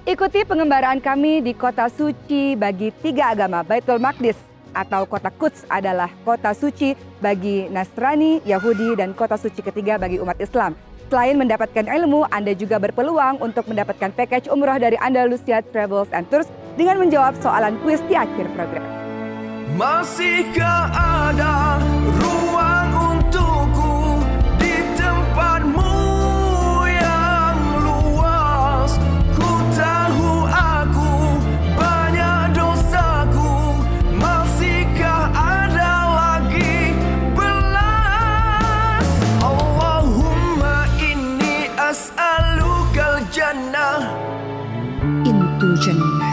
Ikuti pengembaraan kami di kota suci bagi tiga agama. Baitul Maqdis atau kota Quds adalah kota suci bagi Nasrani, Yahudi, dan kota suci ketiga bagi umat Islam. Selain mendapatkan ilmu, Anda juga berpeluang untuk mendapatkan package umroh dari Andalusia Travels and Tours dengan menjawab soalan kuis di akhir program. Masihkah ada ruang untukku di tempatmu yang luas? Ku tahu aku banyak dosaku. Masihkah ada lagi belas? Allahumma inni as'alukal jannah. Into Jannah.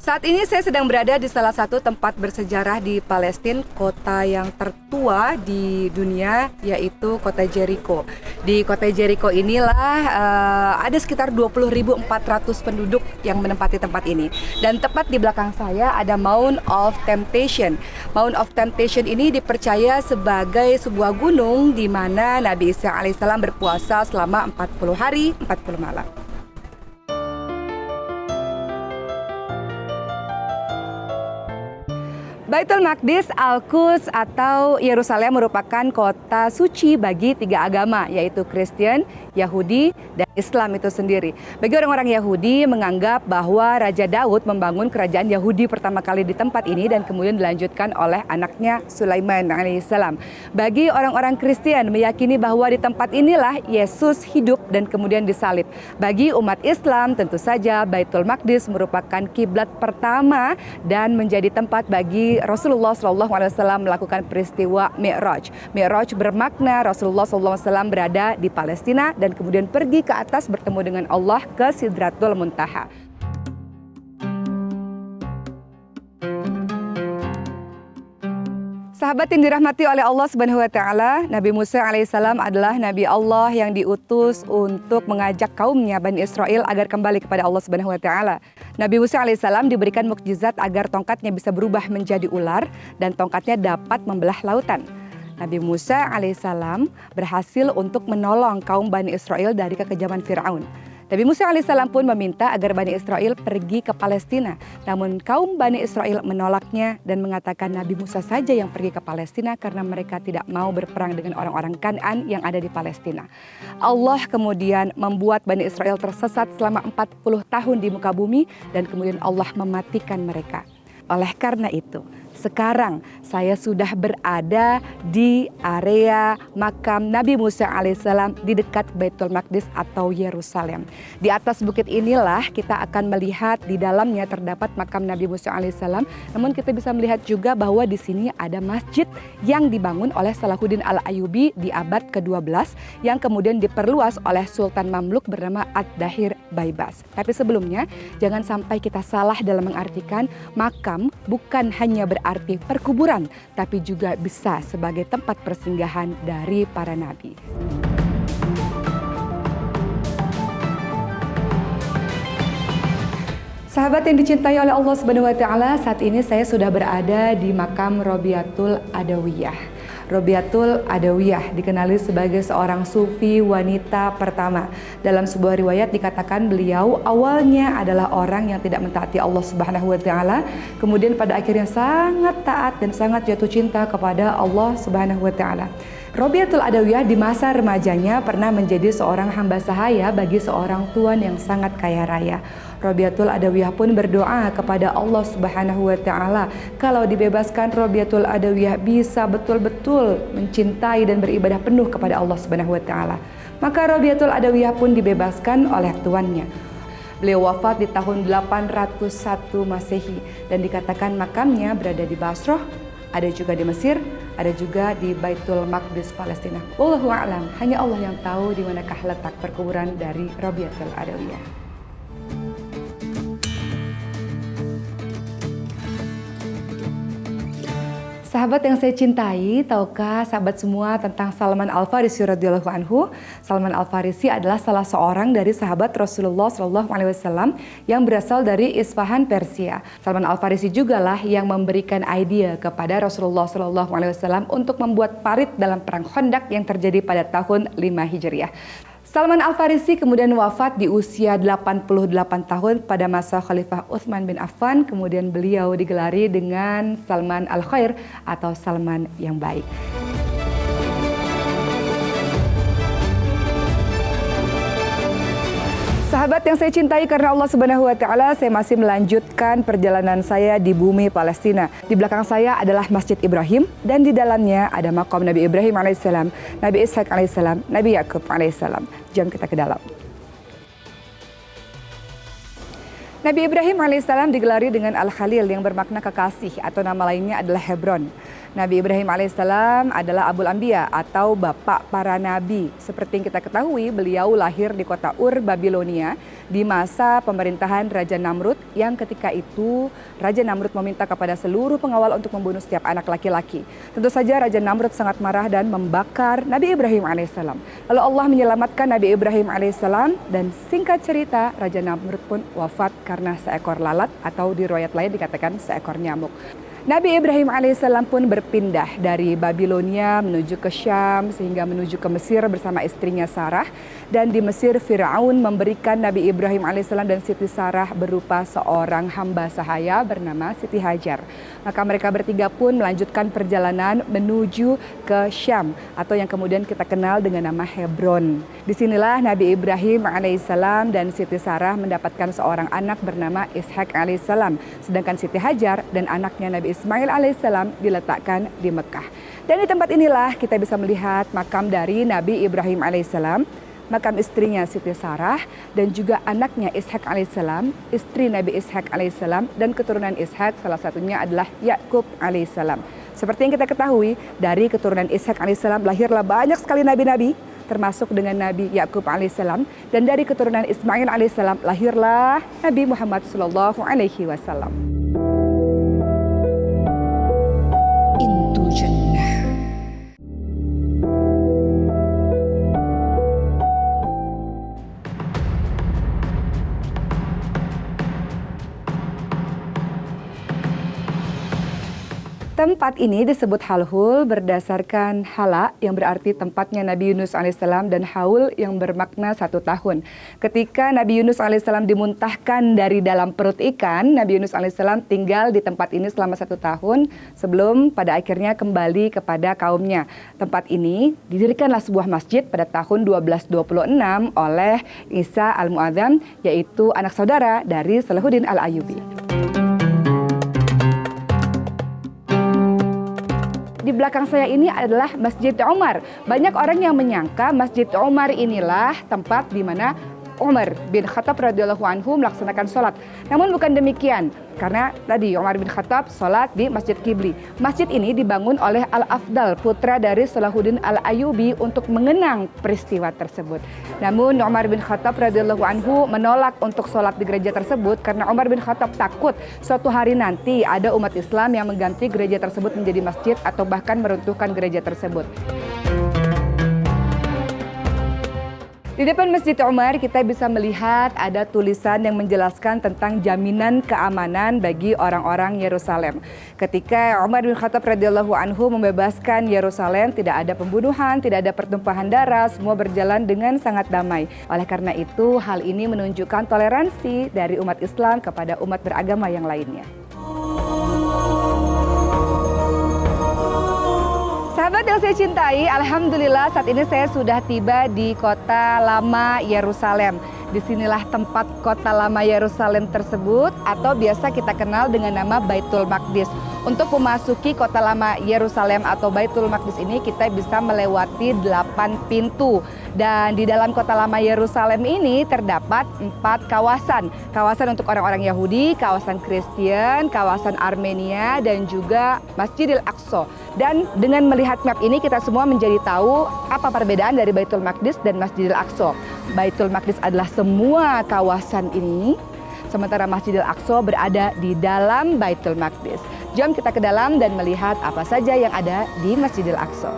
Saat ini saya sedang berada di salah satu tempat bersejarah di Palestina, kota yang tertua di dunia, yaitu kota Jericho. Di kota Jericho inilah ada sekitar 20.400 penduduk yang menempati tempat ini. Dan tepat di belakang saya ada Mount of Temptation. Mount of Temptation ini dipercaya sebagai sebuah gunung di mana Nabi Isa alaihissalam berpuasa selama 40 hari, 40 malam. Baitul Maqdis, Al-Quds atau Yerusalem merupakan kota suci bagi tiga agama, yaitu Kristen, Yahudi, dan Islam itu sendiri. Bagi orang-orang Yahudi menganggap bahwa Raja Daud membangun kerajaan Yahudi pertama kali di tempat ini dan kemudian dilanjutkan oleh anaknya Sulaiman alaihissalam. Bagi orang-orang Kristen meyakini bahwa di tempat inilah Yesus hidup dan kemudian disalib. Bagi umat Islam tentu saja Baitul Maqdis merupakan kiblat pertama dan menjadi tempat bagi Rasulullah SAW melakukan peristiwa Mi'raj. Mi'raj bermakna Rasulullah SAW berada di Palestina dan kemudian pergi ke atas bertemu dengan Allah ke Sidratul Muntaha. Sahabat yang dirahmati oleh Allah Subhanahu wa taala, Nabi Musa alaihissalam adalah nabi Allah yang diutus untuk mengajak kaumnya Bani Israel agar kembali kepada Allah Subhanahu wa taala. Nabi Musa alaihissalam diberikan mukjizat agar tongkatnya bisa berubah menjadi ular dan tongkatnya dapat membelah lautan. Nabi Musa alaihissalam berhasil untuk menolong kaum Bani Israel dari kekejaman Firaun. Nabi Musa alaihissalam pun meminta agar Bani Israel pergi ke Palestina. Namun kaum Bani Israel menolaknya dan mengatakan Nabi Musa saja yang pergi ke Palestina karena mereka tidak mau berperang dengan orang-orang Kan'an yang ada di Palestina. Allah kemudian membuat Bani Israel tersesat selama 40 tahun di muka bumi dan kemudian Allah mematikan mereka. Oleh karena itu, sekarang saya sudah berada di area makam Nabi Musa alaihissalam di dekat Baitul Maqdis atau Yerusalem. Di atas bukit inilah kita akan melihat di dalamnya terdapat makam Nabi Musa alaihissalam. Namun kita bisa melihat juga bahwa di sini ada masjid yang dibangun oleh Salahuddin Al-Ayyubi di abad ke-12 yang kemudian diperluas oleh Sultan Mamluk bernama Ad-Dahir Baibas. Tapi sebelumnya jangan sampai kita salah dalam mengartikan makam bukan hanya berarti perkuburan, tapi juga bisa sebagai tempat persinggahan dari para nabi. Sahabat yang dicintai oleh Allah Subhanahu wa taala, saat ini saya sudah berada di makam Robiatul Adawiyah. Robiatul Adawiyah dikenali sebagai seorang sufi wanita pertama. Dalam sebuah riwayat dikatakan beliau awalnya adalah orang yang tidak mentaati Allah Subhanahu wa taala, kemudian pada akhirnya sangat taat dan sangat jatuh cinta kepada Allah Subhanahu wa taala. Robiatul Adawiyah di masa remajanya pernah menjadi seorang hamba sahaya bagi seorang tuan yang sangat kaya raya. Robiatul Adawiyah pun berdoa kepada Allah Subhanahu wa taala kalau dibebaskan Robiatul Adawiyah bisa betul-betul mencintai dan beribadah penuh kepada Allah Subhanahu wa taala. Maka Robiatul Adawiyah pun dibebaskan oleh tuannya. Beliau wafat di tahun 801 Masehi dan dikatakan makamnya berada di Basrah, ada juga di Mesir, ada juga di Baitul Maqdis Palestina. Wallahu a'lam, hanya Allah yang tahu di manakah letak perkuburan dari Robiatul Adawiyah. Sahabat yang saya cintai, tahukah sahabat semua tentang Salman Al-Farisi radhiyallahu anhu? Salman Al-Farisi adalah salah seorang dari sahabat Rasulullah SAW yang berasal dari Isfahan, Persia. Salman Al-Farisi jugalah yang memberikan ide kepada Rasulullah SAW untuk membuat parit dalam perang Khandaq yang terjadi pada tahun 5 Hijriah. Salman Al-Farisi kemudian wafat di usia 88 tahun pada masa Khalifah Utsman bin Affan. Kemudian beliau digelari dengan Salman Al-Khair atau Salman yang baik. Sahabat yang saya cintai karena Allah Subhanahu wa taala, saya masih melanjutkan perjalanan saya di bumi Palestina. Di belakang saya adalah Masjid Ibrahim dan di dalamnya ada makam Nabi Ibrahim alaihissalam, Nabi Ishak alaihissalam, Nabi Yakub alaihissalam. Jom kita ke dalam. Nabi Ibrahim alaihissalam digelari dengan Al-Khalil yang bermakna kekasih atau nama lainnya adalah Hebron. Nabi Ibrahim alaihissalam adalah Abul Anbiya atau bapak para nabi. Seperti yang kita ketahui, beliau lahir di kota Ur, Babilonia di masa pemerintahan Raja Namrud yang ketika itu Raja Namrud meminta kepada seluruh pengawal untuk membunuh setiap anak laki-laki. Tentu saja Raja Namrud sangat marah dan membakar Nabi Ibrahim alaihissalam. Lalu Allah menyelamatkan Nabi Ibrahim alaihissalam dan singkat cerita Raja Namrud pun wafat karena seekor lalat atau di riwayat lain dikatakan seekor nyamuk. Nabi Ibrahim alaihissalam pun berpindah dari Babilonia menuju ke Syam sehingga menuju ke Mesir bersama istrinya Sarah. Dan di Mesir Firaun memberikan Nabi Ibrahim alaihissalam dan Siti Sarah berupa seorang hamba sahaya bernama Siti Hajar. Maka mereka bertiga pun melanjutkan perjalanan menuju ke Syam atau yang kemudian kita kenal dengan nama Hebron. Disinilah Nabi Ibrahim alaihissalam dan Siti Sarah mendapatkan seorang anak bernama Ishak alaihissalam. Sedangkan Siti Hajar dan anaknya Nabi Ismail alaihissalam diletakkan di Mekah. Dan di tempat inilah kita bisa melihat makam dari Nabi Ibrahim alaihissalam, makam istrinya Siti Sarah, dan juga anaknya Ishak alaihissalam, istri Nabi Ishak alaihissalam, dan keturunan Ishak salah satunya adalah Yakub alaihissalam. Seperti yang kita ketahui, dari keturunan Ishak alaihissalam lahirlah banyak sekali nabi-nabi, termasuk dengan Nabi Yakub alaihissalam, dan dari keturunan Ismail alaihissalam lahirlah Nabi Muhammad sallallahu alaihi wasallam. Intu Jannah. Tempat ini disebut Halhul berdasarkan hala yang berarti tempatnya Nabi Yunus alaihissalam dan haul yang bermakna 1 tahun. Ketika Nabi Yunus alaihissalam dimuntahkan dari dalam perut ikan, Nabi Yunus alaihissalam tinggal di tempat ini selama 1 tahun sebelum pada akhirnya kembali kepada kaumnya. Tempat ini didirikanlah sebuah masjid pada tahun 1226 oleh Isa Al-Mu'adzam, yaitu anak saudara dari Salahuddin Al-Ayyubi. Di belakang saya ini adalah Masjid Umar. Banyak orang yang menyangka Masjid Umar inilah tempat di mana Umar bin Khattab radhiyallahu anhu melaksanakan sholat. Namun bukan demikian, karena tadi Umar bin Khattab sholat di Masjid Qibli. Masjid ini dibangun oleh Al-Afdal, putra dari Salahuddin Al-Ayyubi, untuk mengenang peristiwa tersebut. Namun Umar bin Khattab radhiyallahu anhu menolak untuk sholat di gereja tersebut karena Umar bin Khattab takut suatu hari nanti ada umat Islam yang mengganti gereja tersebut menjadi masjid atau bahkan meruntuhkan gereja tersebut. Di depan Masjid Umar kita bisa melihat ada tulisan yang menjelaskan tentang jaminan keamanan bagi orang-orang Yerusalem. Ketika Umar bin Khattab radhiyallahu anhu membebaskan Yerusalem, tidak ada pembunuhan, tidak ada pertumpahan darah, semua berjalan dengan sangat damai. Oleh karena itu, hal ini menunjukkan toleransi dari umat Islam kepada umat beragama yang lainnya. Sahabat yang saya cintai, alhamdulillah saat ini saya sudah tiba di kota lama Yerusalem. Disinilah tempat kota lama Yerusalem tersebut atau biasa kita kenal dengan nama Baitul Maqdis. Untuk memasuki kota lama Yerusalem atau Baitul Maqdis ini kita bisa melewati 8 pintu. Dan di dalam kota lama Yerusalem ini terdapat 4 kawasan. Kawasan untuk orang-orang Yahudi, kawasan Kristen, kawasan Armenia, dan juga Masjidil Aqsa. Dan dengan melihat map ini kita semua menjadi tahu apa perbedaan dari Baitul Maqdis dan Masjidil Aqsa. Baitul Maqdis adalah semua kawasan ini, sementara Masjidil Aqsa berada di dalam Baitul Maqdis. Jom kita ke dalam dan melihat apa saja yang ada di Masjidil Aqsa.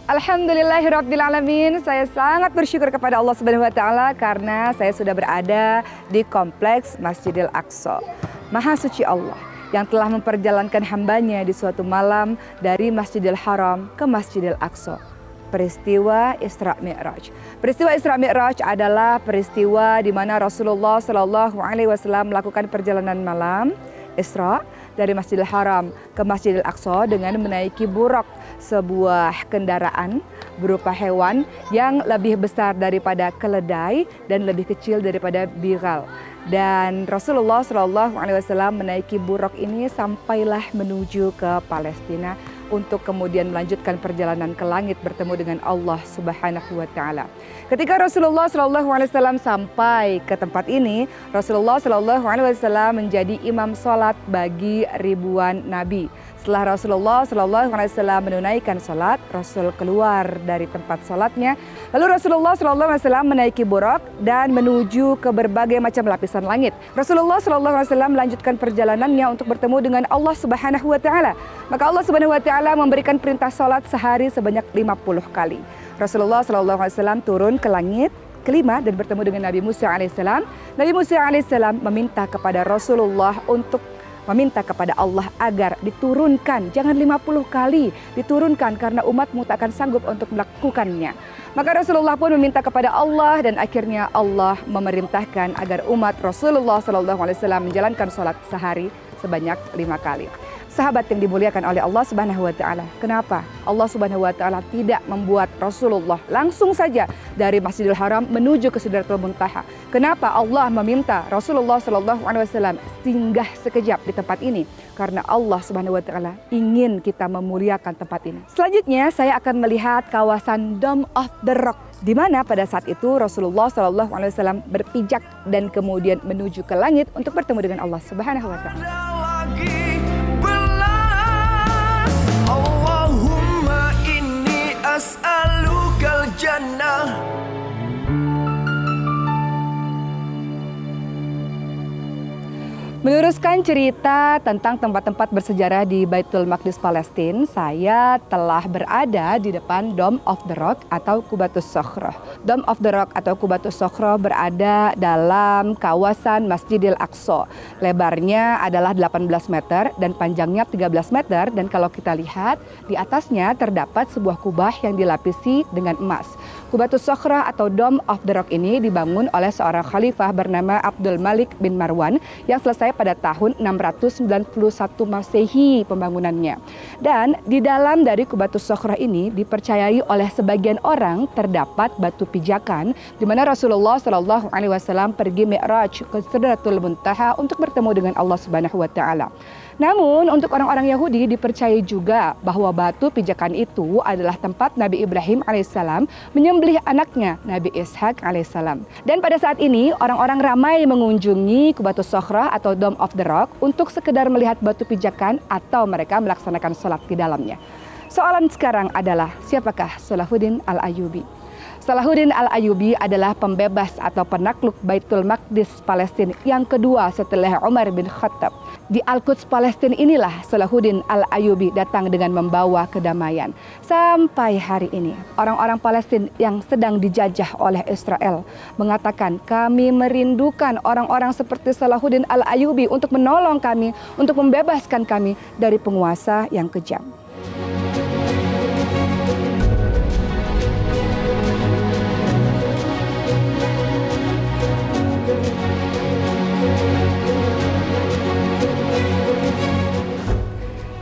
Alhamdulillahirrabbilalamin. Saya sangat bersyukur kepada Allah Subhanahu wa Ta'ala karena saya sudah berada di kompleks Masjidil Aqsa. Maha suci Allah yang telah memperjalankan hambanya di suatu malam dari Masjidil Haram ke Masjidil Aqsa. Peristiwa Isra Mi'raj. Peristiwa Isra Mi'raj adalah peristiwa di mana Rasulullah SAW melakukan perjalanan malam Isra dari Masjidil Haram ke Masjidil Aqsa dengan menaiki buraq, sebuah kendaraan berupa hewan yang lebih besar daripada keledai dan lebih kecil daripada bigal. Dan Rasulullah SAW menaiki buraq ini sampailah menuju ke Palestina untuk kemudian melanjutkan perjalanan ke langit bertemu dengan Allah Subhanahu wa Ta'ala. Ketika Rasulullah SAW sampai ke tempat ini, Rasulullah SAW menjadi imam sholat bagi ribuan nabi. Setelah Rasulullah SAW menunaikan sholat, Rasul keluar dari tempat sholatnya. Lalu Rasulullah SAW menaiki buraq dan menuju ke berbagai macam lapisan langit. Rasulullah SAW melanjutkan perjalanannya untuk bertemu dengan Allah Subhanahu wa Ta'ala. Maka Allah Subhanahu wa Ta'ala memberikan perintah sholat sehari sebanyak 50 kali. Rasulullah SAW turun ke langit kelima dan bertemu dengan Nabi Musa alaihissalam. Nabi Musa alaihissalam meminta kepada Rasulullah untuk meminta kepada Allah agar diturunkan, jangan 50 kali diturunkan karena umatmu tak akan sanggup untuk melakukannya. Maka Rasulullah pun meminta kepada Allah dan akhirnya Allah memerintahkan agar umat Rasulullah SAW menjalankan sholat sehari sebanyak 5 kali. Sahabat yang dimuliakan oleh Allah Subhanahu wa Ta'ala. Kenapa Allah Subhanahu wa Ta'ala tidak membuat Rasulullah langsung saja dari Masjidil Haram menuju ke Sidratul Muntaha? Kenapa Allah meminta Rasulullah SAW singgah sekejap di tempat ini? Karena Allah Subhanahu wa Ta'ala ingin kita memuliakan tempat ini. Selanjutnya saya akan melihat kawasan Dome of the Rock, di mana pada saat itu Rasulullah SAW berpijak dan kemudian menuju ke langit untuk bertemu dengan Allah Subhanahu wa Ta'ala. Allahumma inni as'alukal jannah. Meneruskan cerita tentang tempat-tempat bersejarah di Baitul Maqdis Palestina, saya telah berada di depan Dome of the Rock atau Qubatus Sakhroh. Dome of the Rock atau Qubatus Sakhroh berada dalam kawasan Masjidil Aqsa. Lebarnya adalah 18 meter dan panjangnya 13 meter, dan kalau kita lihat di atasnya terdapat sebuah kubah yang dilapisi dengan emas. Qubatus Sakhroh atau Dome of the Rock ini dibangun oleh seorang khalifah bernama Abdul Malik bin Marwan yang selesai pada tahun 691 Masehi pembangunannya. Dan di dalam dari Qubatus Sakhroh ini dipercayai oleh sebagian orang terdapat batu pijakan di mana Rasulullah SAW pergi Mi'raj ke Sidratul Muntaha untuk bertemu dengan Allah Subhanahu wa Ta'ala. Namun untuk orang-orang Yahudi dipercayai juga bahwa batu pijakan itu adalah tempat Nabi Ibrahim alaihissalam menyembelih anaknya Nabi Ishak alaihissalam. Dan pada saat ini orang-orang ramai mengunjungi Qubatus Sakhroh atau Dome of the Rock untuk sekedar melihat batu pijakan atau mereka melaksanakan sholat di dalamnya. Soalan sekarang adalah, siapakah Salahuddin Al-Ayyubi? Salahuddin Al-Ayyubi adalah pembebas atau penakluk Baitul Maqdis Palestina yang kedua setelah Umar bin Khattab. Di Al-Quds Palestina inilah Salahuddin Al-Ayyubi datang dengan membawa kedamaian. Sampai hari ini, orang-orang Palestina yang sedang dijajah oleh Israel mengatakan, kami merindukan orang-orang seperti Salahuddin Al-Ayyubi untuk menolong kami, untuk membebaskan kami dari penguasa yang kejam.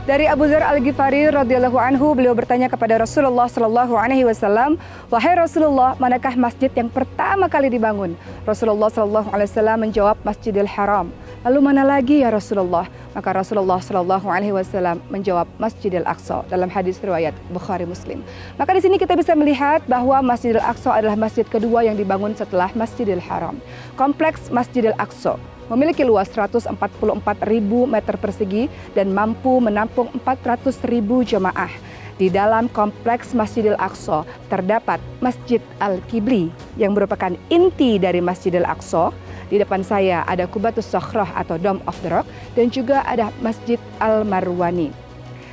Dari Abu Dzar Al-Ghifari radhiyallahu anhu, beliau bertanya kepada Rasulullah sallallahu alaihi wasallam, "Wahai Rasulullah, manakah masjid yang pertama kali dibangun?" Rasulullah sallallahu alaihi wasallam menjawab, "Masjidil Haram." "Lalu mana lagi ya Rasulullah?" Maka Rasulullah sallallahu alaihi wasallam menjawab, "Masjidil Aqsa." Dalam hadis riwayat Bukhari Muslim. Maka di sini kita bisa melihat bahwa Masjidil Aqsa adalah masjid kedua yang dibangun setelah Masjidil Haram. Kompleks Masjidil Aqsa memiliki luas 144.000 meter persegi dan mampu menampung 400.000 jemaah. Di dalam kompleks Masjidil Aqsa terdapat Masjid Al-Qibli yang merupakan inti dari Masjidil Aqsa. Di depan saya ada Qubatus Sakhrah atau Dome of the Rock dan juga ada Masjid Al-Marwani.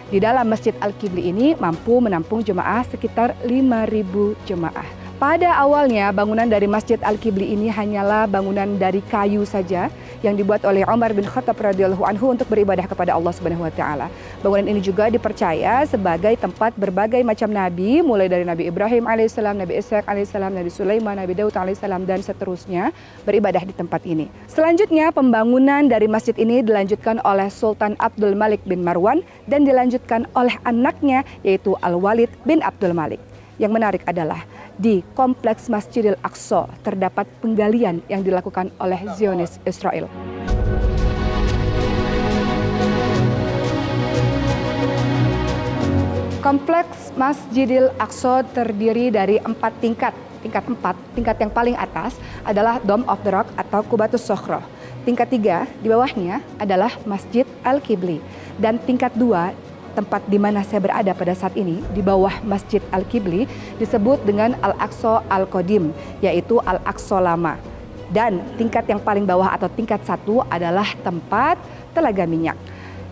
Di dalam Masjid Al-Qibli ini mampu menampung jemaah sekitar 5.000 jemaah. Pada awalnya bangunan dari Masjid Al-Qibli ini hanyalah bangunan dari kayu saja yang dibuat oleh Umar bin Khattab radhiyallahu anhu untuk beribadah kepada Allah Subhanahu wa taala. Bangunan ini juga dipercaya sebagai tempat berbagai macam nabi, mulai dari Nabi Ibrahim alaihissalam, Nabi Ishaq alaihissalam, Nabi Sulaiman, Nabi Daud alaihissalam dan seterusnya beribadah di tempat ini. Selanjutnya pembangunan dari masjid ini dilanjutkan oleh Sultan Abdul Malik bin Marwan dan dilanjutkan oleh anaknya yaitu Al-Walid bin Abdul Malik. Yang menarik adalah di kompleks Masjidil Aqsa terdapat penggalian yang dilakukan oleh Zionis Israel. Kompleks Masjidil Aqsa terdiri dari 4 tingkat. Tingkat yang paling atas adalah Dome of the Rock atau Qubatus Sakhrah. Tingkat 3 di bawahnya adalah Masjid Al-Qibli. Dan tingkat 2 tempat di mana saya berada pada saat ini, di bawah Masjid Al-Qibli, disebut dengan Al-Aqsa Al-Qadim, yaitu Al-Aqsa Lama. Dan tingkat yang paling bawah atau tingkat 1 adalah tempat telaga minyak.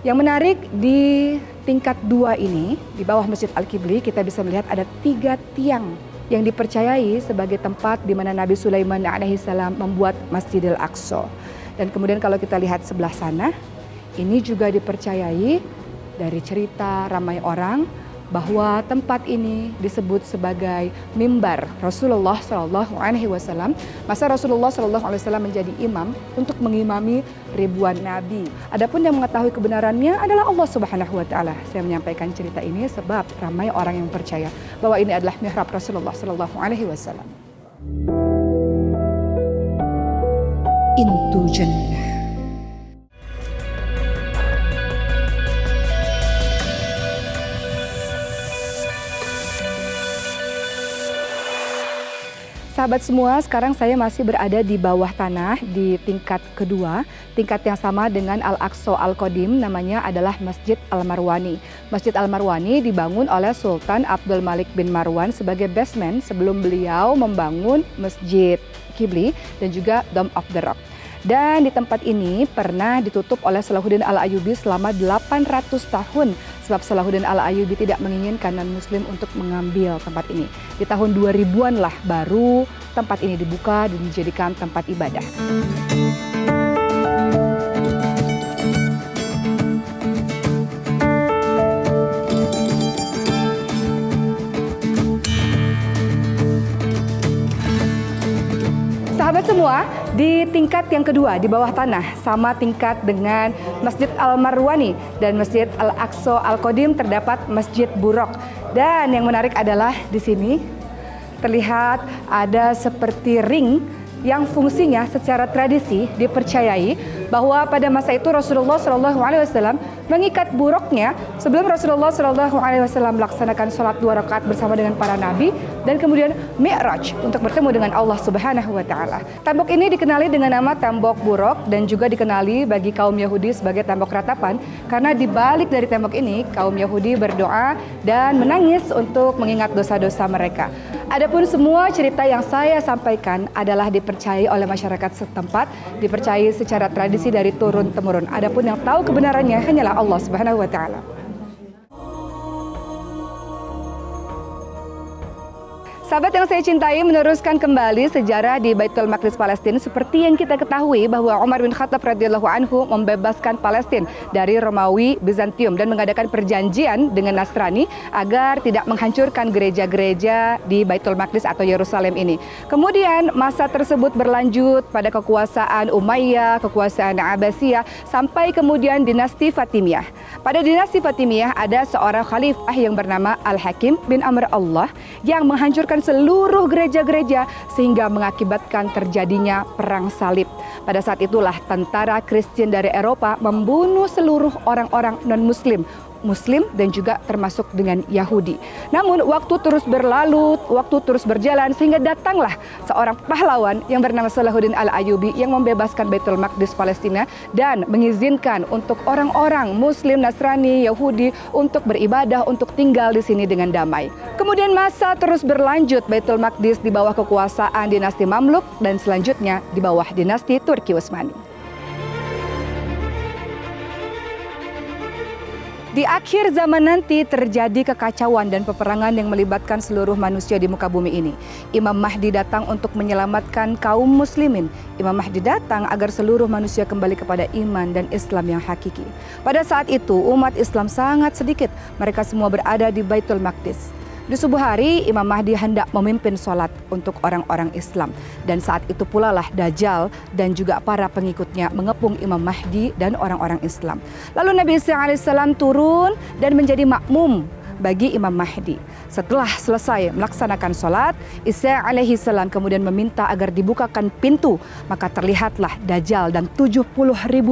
Yang menarik di tingkat 2 ini, di bawah Masjid Al-Qibli, kita bisa melihat ada 3 tiang yang dipercayai sebagai tempat di mana Nabi Sulaiman alaihissalam membuat Masjidil Aqsa. Dan kemudian kalau kita lihat sebelah sana, ini juga dipercayai dari cerita ramai orang bahwa tempat ini disebut sebagai mimbar Rasulullah Shallallahu Alaihi Wasallam. Masa Rasulullah Shallallahu Alaihi Wasallam menjadi imam untuk mengimami ribuan nabi. Adapun yang mengetahui kebenarannya adalah Allah Subhanahu Wa Taala. Saya menyampaikan cerita ini sebab ramai orang yang percaya bahwa ini adalah mihrab Rasulullah Shallallahu Alaihi Wasallam. Intu Jannah. Sahabat semua, sekarang saya masih berada di bawah tanah di tingkat kedua, tingkat yang sama dengan Al-Aqsa Al-Qadim, namanya adalah Masjid Al-Marwani. Masjid Al-Marwani dibangun oleh Sultan Abdul Malik bin Marwan sebagai basement sebelum beliau membangun Masjid Qibli dan juga Dome of the Rock. Dan di tempat ini pernah ditutup oleh Salahuddin Al-Ayyubi selama 800 tahun. Sebab Salahuddin Al-Ayyubi tidak menginginkan non-muslim untuk mengambil tempat ini. Di tahun 2000-an lah baru tempat ini dibuka dan dijadikan tempat ibadah. Sahabat semua, di tingkat yang kedua di bawah tanah sama tingkat dengan Masjid Al-Marwani dan Masjid Al-Aqsa Al-Qadim terdapat Masjid Buraq. Dan yang menarik adalah di sini terlihat ada seperti ring yang fungsinya secara tradisi dipercayai bahwa pada masa itu Rasulullah Shallallahu Alaihi Wasallam mengikat buruknya sebelum Rasulullah Shallallahu Alaihi Wasallam melaksanakan sholat 2 rakaat bersama dengan para nabi dan kemudian Mi'raj untuk bertemu dengan Allah Subhanahu Wa Taala. Tembok ini dikenali dengan nama tembok Buraq dan juga dikenali bagi kaum Yahudi sebagai tembok ratapan karena di balik dari tembok ini kaum Yahudi berdoa dan menangis untuk mengingat dosa-dosa mereka. Adapun semua cerita yang saya sampaikan adalah dipercayai oleh masyarakat setempat, dipercayai secara tradisi dari turun-temurun. Adapun yang tahu kebenarannya hanyalah Allah Subhanahu wa taala. Sahabat yang saya cintai, meneruskan kembali sejarah di Baitul Maqdis Palestina. Seperti yang kita ketahui bahwa Umar bin Khattab radhiyallahu anhu membebaskan Palestina dari Romawi Bizantium dan mengadakan perjanjian dengan Nasrani agar tidak menghancurkan gereja-gereja di Baitul Maqdis atau Yerusalem ini. Kemudian masa tersebut berlanjut pada kekuasaan Umayyah, kekuasaan Abbasiyah sampai kemudian dinasti Fatimiyah. Pada dinasti Fatimiyah ada seorang khalifah yang bernama Al-Hakim bin Amr Allah yang menghancurkan seluruh gereja-gereja sehingga mengakibatkan terjadinya perang salib. Pada saat itulah tentara Kristen dari Eropa membunuh seluruh orang-orang non-muslim Muslim dan juga termasuk dengan Yahudi. Namun waktu terus berlalu, waktu terus berjalan sehingga datanglah seorang pahlawan yang bernama Salahuddin Al-Ayyubi yang membebaskan Baitul Maqdis Palestina dan mengizinkan untuk orang-orang Muslim, Nasrani, Yahudi untuk beribadah, untuk tinggal di sini dengan damai. Kemudian masa terus berlanjut, Baitul Maqdis di bawah kekuasaan dinasti Mamluk dan selanjutnya di bawah dinasti Turki Utsmani. Di akhir zaman nanti terjadi kekacauan dan peperangan yang melibatkan seluruh manusia di muka bumi ini. Imam Mahdi datang untuk menyelamatkan kaum muslimin. Imam Mahdi datang agar seluruh manusia kembali kepada iman dan Islam yang hakiki. Pada saat itu umat Islam sangat sedikit. Mereka semua berada di Baitul Maqdis. Di subuh hari, Imam Mahdi hendak memimpin sholat untuk orang-orang Islam. Dan saat itu pula lah Dajjal dan juga para pengikutnya mengepung Imam Mahdi dan orang-orang Islam. Lalu Nabi Isa alaihissalam turun dan menjadi makmum bagi Imam Mahdi. Setelah selesai melaksanakan sholat, Isa alaihissalam kemudian meminta agar dibukakan pintu. Maka terlihatlah Dajjal dan 70.000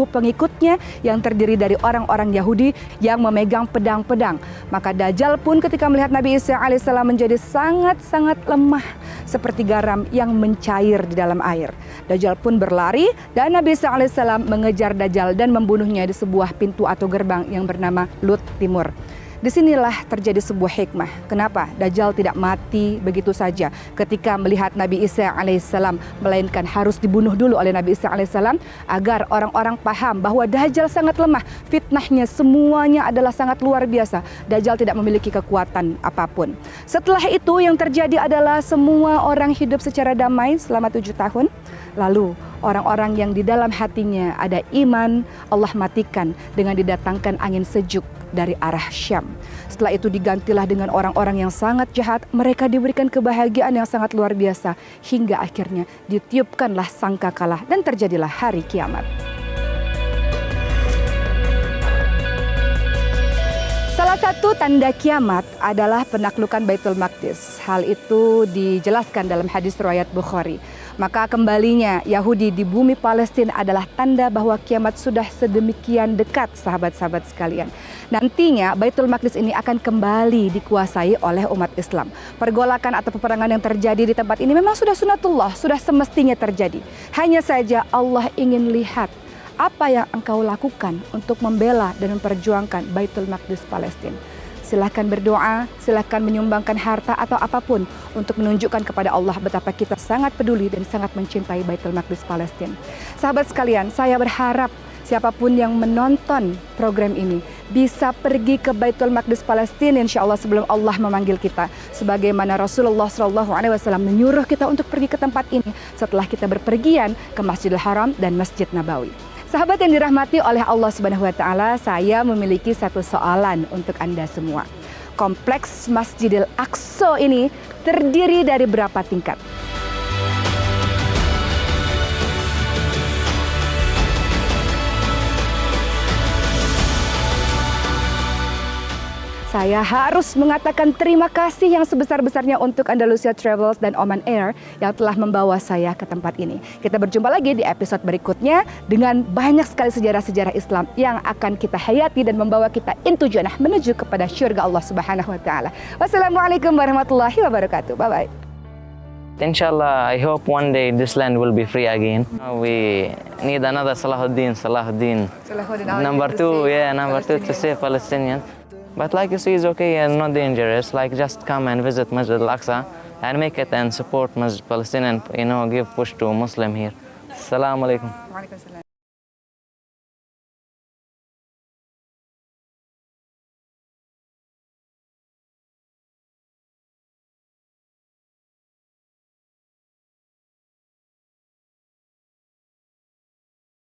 pengikutnya yang terdiri dari orang-orang Yahudi yang memegang pedang-pedang. Maka Dajjal pun ketika melihat Nabi Isa alaihissalam menjadi sangat-sangat lemah seperti garam yang mencair di dalam air. Dajjal pun berlari dan Nabi Isa alaihissalam mengejar Dajjal dan membunuhnya di sebuah pintu atau gerbang yang bernama Lut Timur. Disinilah terjadi sebuah hikmah. Kenapa Dajjal tidak mati begitu saja ketika melihat Nabi Isa alaihissalam, melainkan harus dibunuh dulu oleh Nabi Isa alaihissalam agar orang-orang paham bahwa Dajjal sangat lemah. Fitnahnya semuanya adalah sangat luar biasa. Dajjal tidak memiliki kekuatan apapun. Setelah itu yang terjadi adalah semua orang hidup secara damai selama 7 tahun. Lalu orang-orang yang di dalam hatinya ada iman, Allah matikan dengan didatangkan angin sejuk dari arah Syam. Setelah itu digantilah dengan orang-orang yang sangat jahat. Mereka diberikan kebahagiaan yang sangat luar biasa hingga akhirnya ditiupkanlah sangkakala dan terjadilah hari kiamat. Salah satu tanda kiamat adalah penaklukan Baitul Maqdis. Hal itu dijelaskan dalam hadis riwayat Bukhari. Maka kembalinya Yahudi di bumi Palestina adalah tanda bahwa kiamat sudah sedemikian dekat, sahabat-sahabat sekalian. Nantinya Baitul Maqdis ini akan kembali dikuasai oleh umat Islam. Pergolakan atau peperangan yang terjadi di tempat ini memang sudah sunatullah, sudah semestinya terjadi. Hanya saja Allah ingin lihat apa yang engkau lakukan untuk membela dan memperjuangkan Baitul Maqdis Palestina. Silahkan berdoa, silahkan menyumbangkan harta atau apapun untuk menunjukkan kepada Allah betapa kita sangat peduli dan sangat mencintai Baitul Maqdis Palestina. Sahabat sekalian, saya berharap siapapun yang menonton program ini bisa pergi ke Baitul Maqdis Palestina insya Allah sebelum Allah memanggil kita. Sebagaimana Rasulullah SAW menyuruh kita untuk pergi ke tempat ini setelah kita berpergian ke Masjidil Haram dan Masjid Nabawi. Sahabat yang dirahmati oleh Allah Subhanahu wa taala, saya memiliki satu soalan untuk Anda semua. Kompleks Masjidil Aqsa ini terdiri dari berapa tingkat? Saya harus mengatakan terima kasih yang sebesar-besarnya untuk Andalusia Travels dan Oman Air yang telah membawa saya ke tempat ini. Kita berjumpa lagi di episode berikutnya dengan banyak sekali sejarah-sejarah Islam yang akan kita hayati dan membawa kita into jannah menuju kepada syurga Allah Subhanahu wa taala. Wassalamualaikum warahmatullahi wabarakatuh. Bye bye. Inshallah, I hope one day this land will be free again. We need another Salahuddin. Number two to save Palestinians. But like you see, it's okay and not dangerous. Like just come and visit Masjid Al-Aqsa and make it and support Masjid Palestine and give push to Muslim here. Assalamu alaikum.